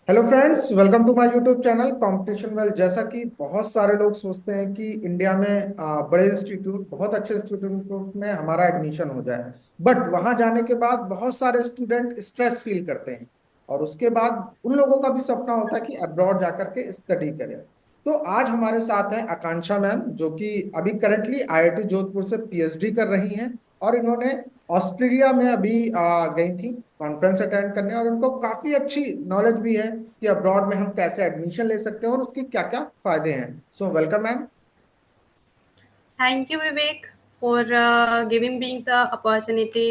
Hello friends, welcome to my YouTube channel competition well. जैसा कि बहुत सारे लोग सोचते हैं कि इंडिया में बड़े इंस्टीट्यूट, बहुत अच्छे इंस्टीट्यूट में हमारा एडमिशन हो जाए, बट वहां जाने के बाद बहुत सारे स्टूडेंट स्ट्रेस फील करते हैं। और उसके बाद उन लोगों का भी सपना होता है कि अब्रॉड जाकर के स्टडी करें। तो आज हमारे साथ हैं आकांक्षा मैम, जो कि अभी करंटली आईआईटी जोधपुर से पीएचडी कर रही हैं। और इन्होंने ऑस्ट्रेलिया में अभी गई थी कॉन्फ्रेंस अटेंड करने, और उनको काफी अच्छी नॉलेज भी है कि अब्रॉड में हम कैसे एडमिशन ले सकते हैं और उसके क्या क्या फायदे हैं। So welcome ma'am. Thank you, Vivek, for giving me the opportunity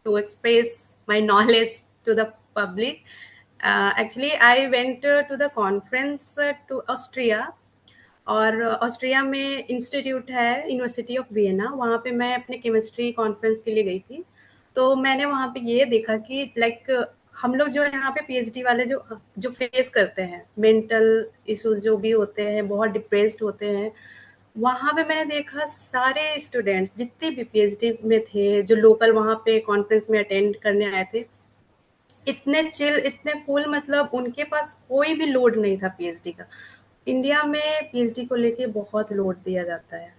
to express my knowledge to the public. Actually, I went to the conference to Austria. और ऑस्ट्रिया में इंस्टीट्यूट है यूनिवर्सिटी ऑफ वियना, वहाँ पे मैं अपने chemistry conference के लिए गई थी। तो मैंने वहाँ पे ये देखा कि लाइक हम लोग जो यहाँ पे पीएचडी वाले जो जो फेस करते हैं मेंटल इश्यूज जो भी होते हैं, बहुत डिप्रेस्ड होते हैं। वहाँ पे मैंने देखा सारे स्टूडेंट्स जितने भी पीएचडी में थे, जो लोकल वहाँ पे कॉन्फ्रेंस में अटेंड करने आए थे, इतने चिल, इतने कूल, मतलब उनके पास कोई भी लोड नहीं था पीएचडी का। इंडिया में पीएचडी को लेके बहुत लोड दिया जाता है।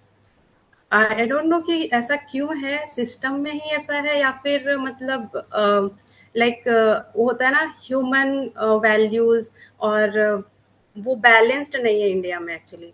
आई डोंट नो कि ऐसा क्यों है, सिस्टम में ही ऐसा है या फिर मतलब लाइक वो होता है ना ह्यूमन वैल्यूज, और वो बैलेंस्ड नहीं है इंडिया में actually.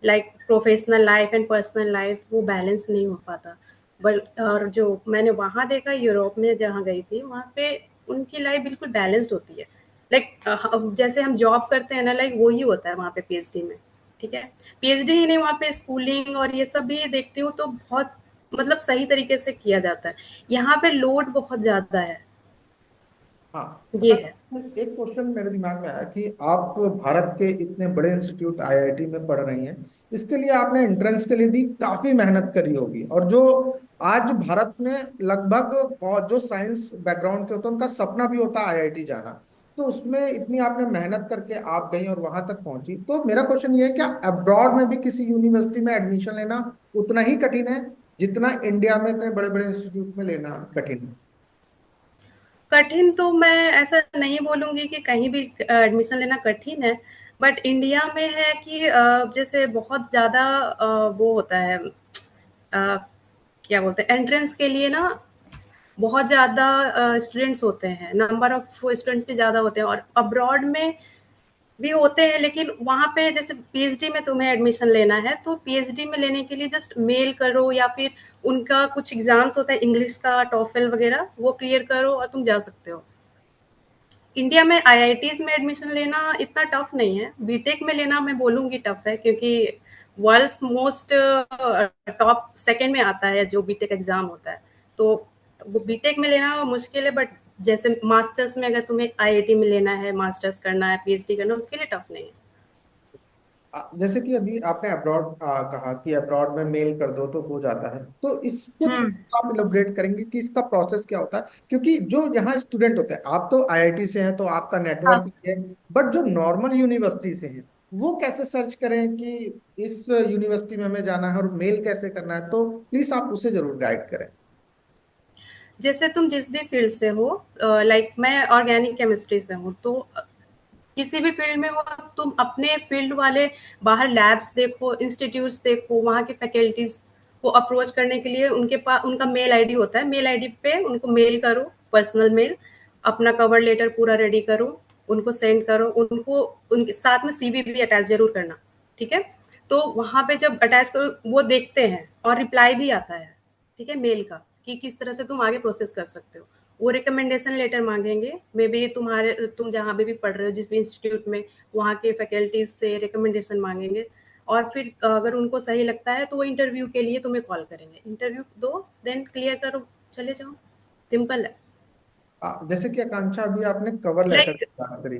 Like professional life and personal life वो बैलेंस नहीं हो पाता। बट और जो मैंने वहाँ देखा, यूरोप में जहाँ गई थी, वहाँ पे उनकी लाइफ बिल्कुल बैलेंस्ड होती है। लाइक जैसे हम जॉब करते हैं ना, लाइक वही होता है वहाँ पे पीएचडी में। ठीक है, पीएचडी ही नहीं, वहाँ पे स्कूलिंग और ये सब भी देखती हूँ तो बहुत मतलब सही तरीके से किया जाता है। यहाँ पे लोड बहुत ज्यादा है, हाँ। ये है। एक क्वेश्चन मेरे दिमाग में आया कि आप भारत के इतने बड़े इंस्टीट्यूट आईआईटी में पढ़ रही हैं, इसके लिए आपने एंट्रेंस के लिए भी काफी मेहनत करी होगी। और जो आज भारत में लगभग, और जो साइंस बैकग्राउंड के होते हैं उनका सपना भी होता है आईआईटी जाना। तो उसमें इतनी आपने मेहनत करके आप गई और वहां तक पहुंची, तो मेरा क्वेश्चन ये है, क्या अब्रॉड में भी किसी यूनिवर्सिटी में एडमिशन लेना उतना ही कठिन है जितना इंडिया में इतने बड़े बड़े इंस्टीट्यूट में लेना कठिन है? कठिन तो मैं ऐसा नहीं बोलूँगी कि कहीं भी एडमिशन लेना कठिन है, बट इंडिया में है कि जैसे बहुत ज़्यादा वो होता है, क्या बोलते हैं, एंट्रेंस के लिए ना बहुत ज़्यादा स्टूडेंट्स होते हैं, नंबर ऑफ स्टूडेंट्स भी ज़्यादा होते हैं, और अब्रॉड में भी होते हैं। लेकिन वहाँ पे जैसे पीएचडी में तुम्हें एडमिशन लेना है, तो पीएचडी में लेने के लिए जस्ट मेल करो, या फिर उनका कुछ एग्जाम्स होता है इंग्लिश का, टॉफल वगैरह, वो क्लियर करो और तुम जा सकते हो। इंडिया में आईआईटीज में एडमिशन लेना इतना टफ नहीं है। बीटेक में लेना मैं बोलूँगी टफ है, क्योंकि वर्ल्ड्स मोस्ट टॉप सेकंड में आता है जो बीटेक एग्जाम होता है। तो वो बीटेक में लेना मुश्किल है, बट जैसे मास्टर्स में अगर तुम्हें आईआईटी में लेना है, मास्टर्स करना है, पीएचडी करना है, उसके लिए टफ नहीं है। जैसे कि अभी आपने अब्रॉड कहा कि अब्रॉड में मेल कर दो तो हो जाता है, तो इसको हम्म। थोड़ा आप इलैबोरेट करेंगे कि इसका प्रोसेस क्या होता है? क्योंकि जो यहाँ स्टूडेंट होते हैं, आप तो आईआईटी से हैं तो आपका नेटवर्क हाँ। है, बट जो नॉर्मल यूनिवर्सिटी से हैं वो कैसे सर्च करें कि इस यूनिवर्सिटी में हमें जाना है और मेल कैसे करना है? तो प्लीज आप उसे जरूर गाइड करें। जैसे तुम जिस भी फील्ड से हो, लाइक मैं ऑर्गेनिक केमिस्ट्री से हूँ, तो किसी भी फील्ड में हो, तुम अपने फील्ड वाले बाहर लैब्स देखो, इंस्टीट्यूट्स देखो, वहाँ के फैकल्टीज को अप्रोच करने के लिए उनके पास उनका मेल आईडी होता है। मेल आईडी पे उनको मेल करो, पर्सनल मेल, अपना कवर लेटर पूरा रेडी करो, उनको सेंड करो। उनको उनके साथ में सीवी भी अटैच जरूर करना। ठीक है, तो वहाँ पे जब अटैच करो वो देखते हैं, और रिप्लाई भी आता है, ठीक है, मेल का, कि किस तरह से तुम आगे प्रोसेस कर सकते हो। वो रिकमेंडेशन लेटर मांगेंगे, मे बी तुम्हारे तुम जहाँ पे भी पढ़ रहे हो, जिस भी इंस्टीट्यूट में, वहाँ के फैकल्टीज से रिकमेंडेशन मांगेंगे। और फिर अगर उनको सही लगता है तो वो इंटरव्यू के लिए तुम्हें कॉल करेंगे, इंटरव्यू दो, देन क्लियर करो, चले जाओ। सिंपल है। जैसे कि आकांक्षा, अभी आपने कवर लेटर लाइक की बात करी,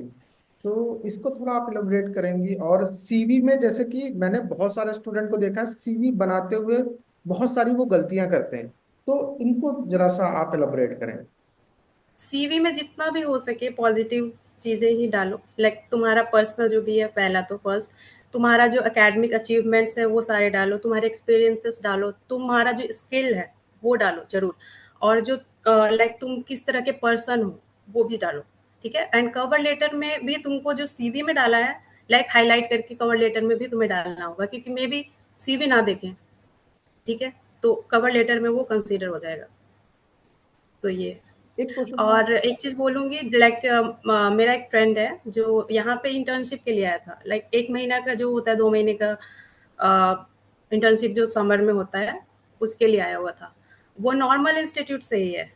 तो इसको थोड़ा आप इलैबोरेट करेंगी? और सीवी में जैसे कि मैंने बहुत सारे स्टूडेंट को देखा है, सीवी बनाते हुए बहुत सारी वो गलतियां करते हैं, तो इनको जरा सा आप इलैबोरेट करें। सीवी में जितना भी हो सके पॉजिटिव चीजें ही डालो। लाइक तुम्हारा पर्सनल जो भी है, पहला तो फर्स्ट तुम्हारा जो एकेडमिक अचीवमेंट्स है वो सारे डालो, तुम्हारे एक्सपीरियंसेस डालो, तुम्हारा जो स्किल है वो डालो जरूर। और जो लाइक तुम किस तरह के पर्सन हो वो भी डालो। ठीक है। एंड कवर लेटर में भी तुमको जो सीवी में डाला है, लाइक हाईलाइट करके कवर लेटर में भी तुम्हें डालना होगा, क्योंकि मे बी सीवी ना देखें, ठीक है, तो कवर लेटर में वो कंसीडर हो जाएगा। तो ये, एक क्वेश्चन था। और एक चीज बोलूंगी, लाइक मेरा एक फ्रेंड है जो यहाँ पे इंटर्नशिप के लिए आया था, लाइक 1 महीना का जो होता है, 2 महीने का इंटर्नशिप जो समर में होता है, उसके लिए आया हुआ था। वो नॉर्मल इंस्टीट्यूट से ही है,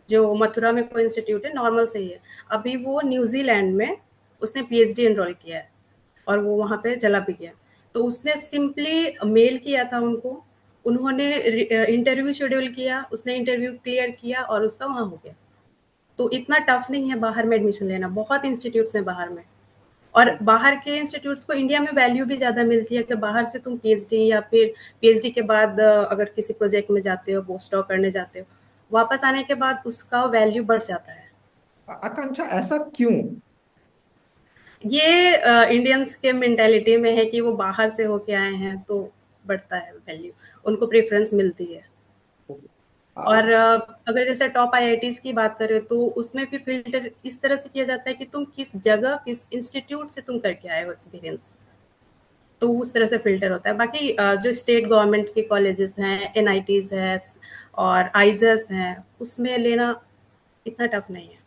जो मथुरा में कोई इंस्टीट्यूट है, नॉर्मल से ही है। अभी वो न्यूजीलैंड में उसने पीएचडी एनरोल किया है, और वो वहाँ पे चला भी गया। तो उसने सिंपली मेल किया था उनको, उन्होंने इंटरव्यू शेड्यूल किया, उसने इंटरव्यू क्लियर किया और उसका वहाँ हो गया। तो इतना टफ नहीं है बाहर में एडमिशन लेना, बहुत इंस्टीट्यूट्स हैं बाहर में। और बाहर के इंस्टीट्यूट्स को इंडिया में वैल्यू भी ज़्यादा मिलती है कि बाहर से तुम पीएचडी, या फिर पीएचडी के बाद अगर किसी प्रोजेक्ट में जाते हो, पोस्ट डॉक करने जाते हो, वापस आने के बाद उसका वैल्यू बढ़ जाता है। आकांक्षा, ऐसा क्यों? ये इंडियंस के मेंटालिटी में है कि वो बाहर से होके आए हैं तो बढ़ता है वैल्यू, उनको प्रेफरेंस मिलती है। आ, और अगर जैसे टॉप आईआईटीज की बात करें तो उसमें भी फिल्टर इस तरह से किया जाता है कि तुम किस जगह, किस इंस्टीट्यूट से तुम करके आए हो एक्सपीरियंस, तो उस तरह से फिल्टर होता है। बाकी जो स्टेट गवर्नमेंट के कॉलेजेस हैं, एनआईटीज है और आइजर्स हैं, उसमें लेना इतना टफ नहीं है।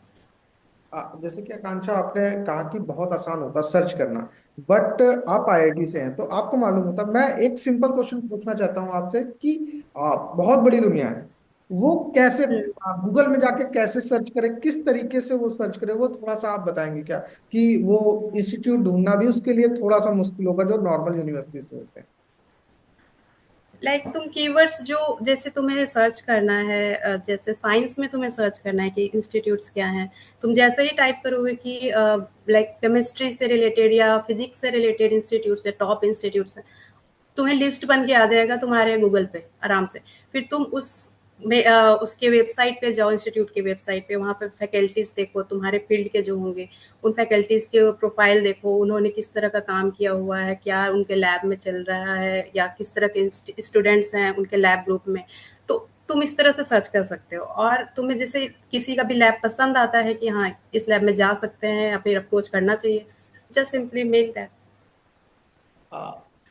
जैसे कि आकांक्षा, आपने कहा कि बहुत आसान होता सर्च करना, बट आप आईआईटी से हैं तो आपको मालूम होता। मैं एक सिंपल क्वेश्चन पूछना चाहता हूं आपसे कि बहुत बड़ी दुनिया है, वो कैसे हम्म। गूगल में जाके कैसे सर्च करें, किस तरीके से वो सर्च करें, वो थोड़ा सा आप बताएंगे क्या? कि वो इंस्टीट्यूट ढूंढना भी उसके लिए थोड़ा सा मुश्किल होगा जो नॉर्मल यूनिवर्सिटी से होते हैं। लाइक तुम कीवर्ड्स जो, जैसे तुम्हें सर्च करना है, जैसे साइंस में तुम्हें सर्च करना है कि इंस्टीट्यूट्स क्या हैं, तुम जैसे ही टाइप करोगे कि लाइक केमिस्ट्री से रिलेटेड या फिजिक्स से रिलेटेड इंस्टीट्यूट्स है, टॉप इंस्टीट्यूट्स है, तुम्हें लिस्ट बन के आ जाएगा तुम्हारे गूगल पे आराम से। फिर तुम उस में उसके वेबसाइट पे जाओ, इंस्टीट्यूट की वेबसाइट पे, वहाँ पे फैकल्टीज देखो तुम्हारे फील्ड के जो होंगे, उन फैकल्टीज के प्रोफाइल देखो, उन्होंने किस तरह का काम किया हुआ है, क्या उनके लैब में चल रहा है, या किस तरह के स्टूडेंट्स हैं उनके लैब ग्रुप में। तो तुम इस तरह से सर्च कर सकते हो, और तुम्हें जैसे किसी का भी लैब पसंद आता है कि हाँ इस लैब में जा सकते हैं या फिर अप्रोच करना चाहिए, जस्ट सिंपली मेक दैट।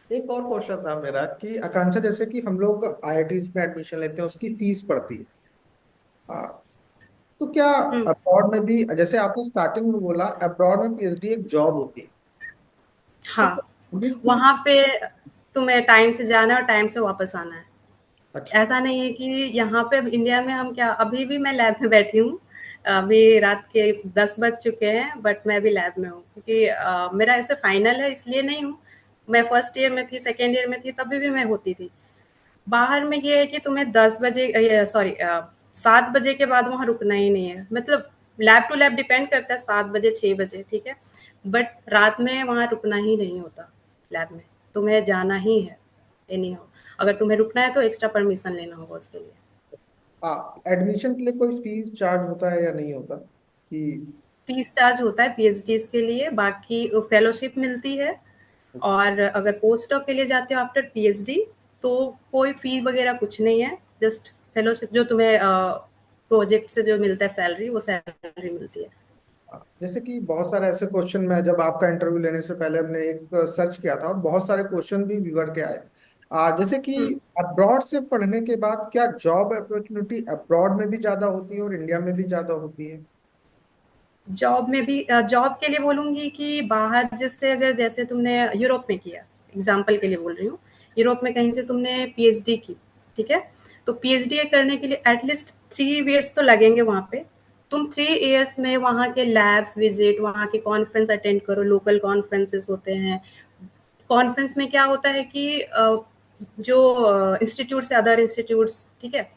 एक और क्वेश्चन था मेरा कि आकांक्षा, जैसे कि हम लोग आईआईटी में एडमिशन लेते हैं, उसकी फीस पड़ती है। हाँ, तो क्या अब्रॉड में भी, जैसे आपने स्टार्टिंग में बोला, अब्रॉड में पीएचडी एक जॉब होती है, तो हाँ, अभी फीस। वहाँ पे तुम्हें टाइम से जाना है और टाइम से वापस आना है। अच्छा। ऐसा नहीं है कि यहाँ पे इंडिया में हम क्या, अभी भी मैं लैब में बैठी हूँ, अभी रात के 10 बज चुके हैं, बट मैं अभी लैब में हूँ, क्योंकि मेरा ऐसे फाइनल है इसलिए नहीं हूँ। मैं फर्स्ट ईयर में थी, सेकेंड ईयर में थी, तभी भी मैं होती थी। बाहर में ये है कि तुम्हें 10 बजे, सॉरी 7 बजे के बाद वहाँ रुकना ही नहीं है, मतलब लैब टू लैब डिपेंड करता है, 7 बजे 6 बजे, ठीक है, बट रात में वहाँ रुकना ही नहीं होता लैब में, तुम्हें जाना ही है एनी हाउ। अगर तुम्हें रुकना है तो एक्स्ट्रा परमिशन लेना होगा उसके लिए। एडमिशन के लिए कोई फीस चार्ज होता है या नहीं होता कि? फीस चार्ज होता है पीएचडीज के लिए, बाकी फेलोशिप मिलती है। और अगर पोस्ट डॉक के लिए जाते हो आफ्टर पीएचडी, तो कोई फी वगैरह कुछ नहीं है, जस्ट फेलोशिप जो तुम्हें प्रोजेक्ट से जो मिलता है सैलरी, वो सैलरी मिलती है। जैसे कि बहुत सारे ऐसे क्वेश्चन, मैं जब आपका इंटरव्यू लेने से पहले हमने एक सर्च किया था, और बहुत सारे क्वेश्चन भी बिगड़ के आए। जैसे कि अब्रॉड से पढ़ने के बाद क्या जॉब अपॉर्चुनिटी अब्रॉड में भी ज्यादा होती है और इंडिया में भी ज्यादा होती है? जॉब में भी, जॉब के लिए बोलूंगी कि बाहर, जैसे अगर जैसे तुमने यूरोप में किया, एग्जाम्पल के लिए बोल रही हूँ, यूरोप में कहीं से तुमने पीएचडी की, ठीक है, तो पीएचडी करने के लिए एटलीस्ट 3 ईयर्स तो लगेंगे वहाँ पे। तुम 3 ईयर्स में वहाँ के लैब्स विजिट, वहाँ के कॉन्फ्रेंस अटेंड करो, लोकल कॉन्फ्रेंसेस होते हैं। कॉन्फ्रेंस में क्या होता है कि जो इंस्टीट्यूट से अदर इंस्टीट्यूट्स, ठीक है,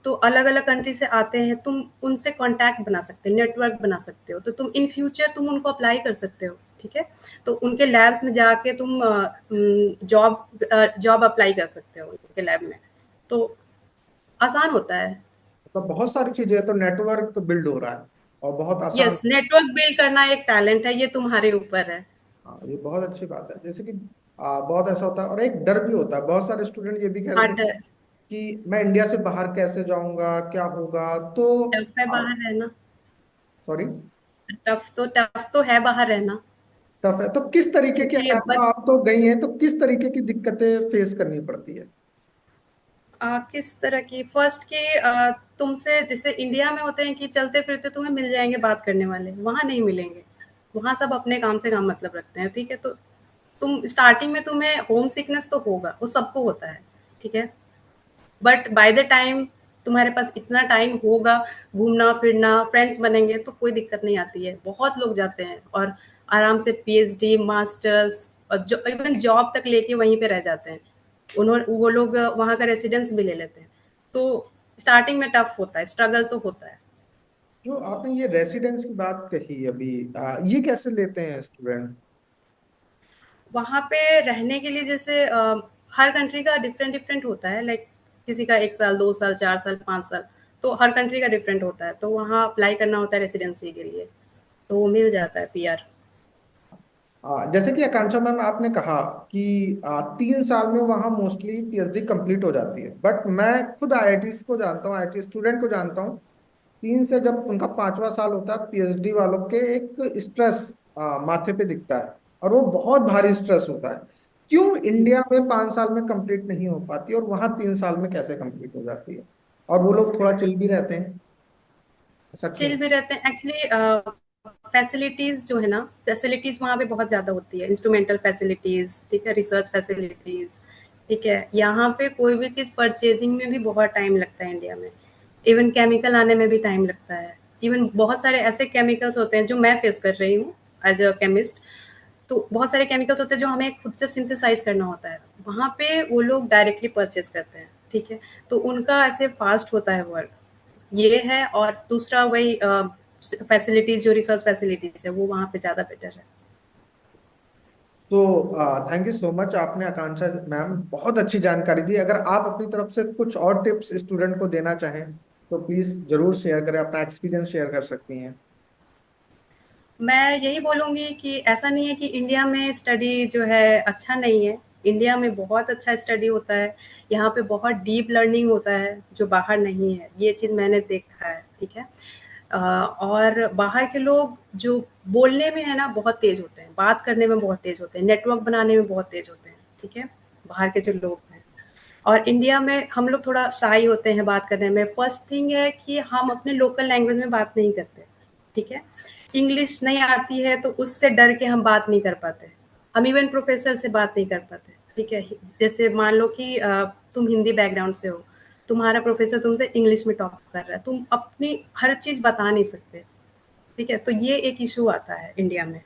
तो अलग अलग कंट्री से आते हैं, तुम उनसे कांटेक्ट बना सकते हो, नेटवर्क बना सकते हो, तो तुम इन फ्यूचर तुम उनको अप्लाई कर सकते हो, ठीक है, तो उनके लैब्स में जाके तुम जॉब अप्लाई कर सकते हो उनके लैब में, तो आसान होता है। तो बहुत सारी चीजें हैं, तो नेटवर्क बिल्ड हो रहा है और बहुत आसान। यस, नेटवर्क बिल्ड करना एक टैलेंट है, ये तुम्हारे ऊपर है। हाँ, ये बहुत अच्छी बात है। जैसे कि बहुत ऐसा होता है, और एक डर भी होता है, बहुत सारे स्टूडेंट ये भी कह रहे थे हाँ, डर, कि मैं इंडिया से बाहर कैसे जाऊंगा, क्या होगा, तो डर से बाहर है ना। सॉरी। टफ तो है बाहर रहना। टफ है तो किस तरीके की, क्योंकि आकांक्षा बट आप तो गई हैं, तो किस तरीके की दिक्कतें फेस करनी पड़ती है? किस तरह की फर्स्ट की तुमसे जैसे इंडिया में होते हैं कि चलते फिरते तुम्हें मिल जाएंगे बात करने वाले, वहां नहीं मिलेंगे। वहां सब अपने काम से काम मतलब रखते हैं, ठीक है। तो तुम स्टार्टिंग में तुम्हें होम सिकनेस तो होगा, वो सबको होता है, ठीक है। बट बाय द टाइम तुम्हारे पास इतना टाइम होगा, घूमना फिरना फ्रेंड्स बनेंगे, तो कोई दिक्कत नहीं आती है। बहुत लोग जाते हैं और आराम से पीएचडी मास्टर्स और जो इवन जॉब तक लेके वहीं पे रह जाते हैं। वो लोग वहाँ का रेसिडेंस भी ले लेते हैं। तो स्टार्टिंग में टफ होता है, स्ट्रगल तो होता है। जो आपने ये रेसिडेंस की बात कही अभी, ये कैसे लेते हैं स्टूडेंट? वहाँ पे रहने के लिए जैसे हर कंट्री का डिफरेंट डिफरेंट होता है, लाइक किसी का 1 साल 2 साल 4 साल 5 साल, तो हर कंट्री का डिफरेंट होता है। तो वहाँ अप्लाई करना होता है रेसिडेंसी के लिए, तो वो मिल जाता है पीआर। जैसे कि आकांक्षा मैम आपने कहा कि 3 साल में वहाँ मोस्टली पीएचडी कंप्लीट हो जाती है, बट मैं खुद आईआईटी को जानता हूँ, आईआईटी स्टूडेंट को जानता हूँ। 3 से जब उनका 5वां साल होता है, पीएचडी वालों के एक स्ट्रेस माथे पे दिखता है, और वो बहुत भारी स्ट्रेस होता है। क्यों इंडिया में 5 साल में कंप्लीट नहीं हो पाती और वहाँ 3 साल में कैसे कंप्लीट हो जाती है? और वो लोग थोड़ा चिल भी रहते हैं, ऐसा क्यों? चिल भी रहते हैं एक्चुअली। फैसिलिटीज जो है ना, फैसिलिटीज वहाँ पे बहुत ज्यादा होती है, इंस्ट्रूमेंटल फैसिलिटीज, ठीक है, रिसर्च फैसिलिटीज, ठीक है। यहाँ पे कोई भी चीज परचेजिंग में भी बहुत टाइम लगता है इंडिया में। इवन केमिकल आने में भी टाइम लगता है। इवन बहुत सारे ऐसे केमिकल्स होते हैं जो मैं फेस कर रही हूँ एज अ केमिस्ट। तो बहुत सारे केमिकल्स होते हैं जो हमें खुद से सिंथेसाइज करना होता है। वहाँ पे वो लोग डायरेक्टली परचेज करते हैं, ठीक है। तो उनका ऐसे फास्ट होता है वर्क, ये है। और दूसरा वही फैसिलिटीज, जो रिसर्च फैसिलिटीज है, वो वहाँ पे ज़्यादा बेटर है। तो थैंक यू सो मच, आपने आकांक्षा मैम बहुत अच्छी जानकारी दी। अगर आप अपनी तरफ से कुछ और टिप्स स्टूडेंट को देना चाहें तो प्लीज जरूर शेयर करें, अपना एक्सपीरियंस शेयर कर सकती हैं। मैं यही बोलूँगी कि ऐसा नहीं है कि इंडिया में स्टडी जो है अच्छा नहीं है। इंडिया में बहुत अच्छा स्टडी होता है। यहाँ पे बहुत डीप लर्निंग होता है जो बाहर नहीं है, ये चीज़ मैंने देखा है, ठीक है। और बाहर के लोग जो बोलने में है ना बहुत तेज़ होते हैं, बात करने में बहुत तेज़ होते हैं, नेटवर्क बनाने में बहुत तेज़ होते हैं, ठीक है, बाहर के जो लोग हैं। और इंडिया में हम लोग थोड़ा शाई होते हैं बात करने में। फर्स्ट थिंग है कि हम अपने लोकल लैंग्वेज में बात नहीं करते, ठीक है। इंग्लिश नहीं आती है तो उससे डर के हम बात नहीं कर पाते। हम इवन प्रोफेसर से बात नहीं कर पाते, ठीक है। जैसे मान लो कि तुम हिंदी बैकग्राउंड से हो, तुम्हारा प्रोफेसर तुमसे इंग्लिश में टॉक कर रहा है, तुम अपनी हर चीज़ बता नहीं सकते, ठीक है। तो ये एक इशू आता है इंडिया में,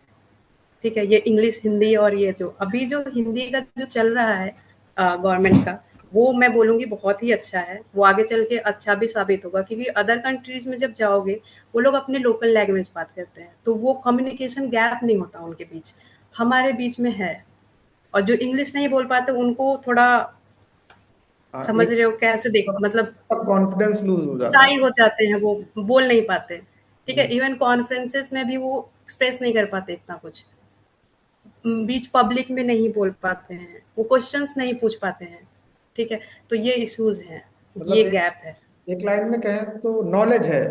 ठीक है। ये इंग्लिश हिंदी, और ये जो अभी जो हिंदी का जो चल रहा है गवर्नमेंट का, वो मैं बोलूँगी बहुत ही अच्छा है। वो आगे चल के अच्छा भी साबित होगा, क्योंकि अदर कंट्रीज में जब जाओगे, वो लोग अपने लोकल लैंग्वेज बात करते हैं, तो वो कम्युनिकेशन गैप नहीं होता उनके बीच। हमारे बीच में है। और जो इंग्लिश नहीं बोल पाते उनको थोड़ा, समझ एक रहे हो कैसे, देख मतलब कॉन्फिडेंस लूज हो जाता शाई हो जाते हैं, वो बोल नहीं पाते, ठीक है। है। इवन कॉन्फ्रेंसेस में भी वो एक्सप्रेस नहीं कर पाते इतना कुछ, बीच पब्लिक में नहीं बोल पाते हैं, वो क्वेश्चंस नहीं पूछ पाते हैं, ठीक है। तो ये इश्यूज हैं, मतलब ये एक गैप है। एक लाइन में कहें तो नॉलेज है,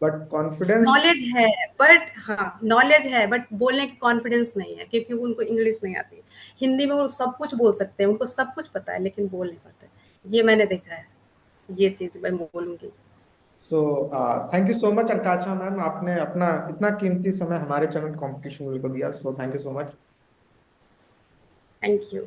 बट कॉन्फिडेंस। नॉलेज है, बट हाँ नॉलेज है बट बोलने की कॉन्फिडेंस नहीं है, क्योंकि उनको इंग्लिश नहीं आती। हिंदी में वो सब कुछ बोल सकते हैं, उनको सब कुछ पता है, लेकिन बोल नहीं पाते। ये मैंने देखा है, ये चीज मैं बोलूंगी। So thank you so much Akanksha ma'am, आपने अपना इतना कीमती समय हमारे चैनल कंपटीशन को दिया, so thank you so much. Thank you.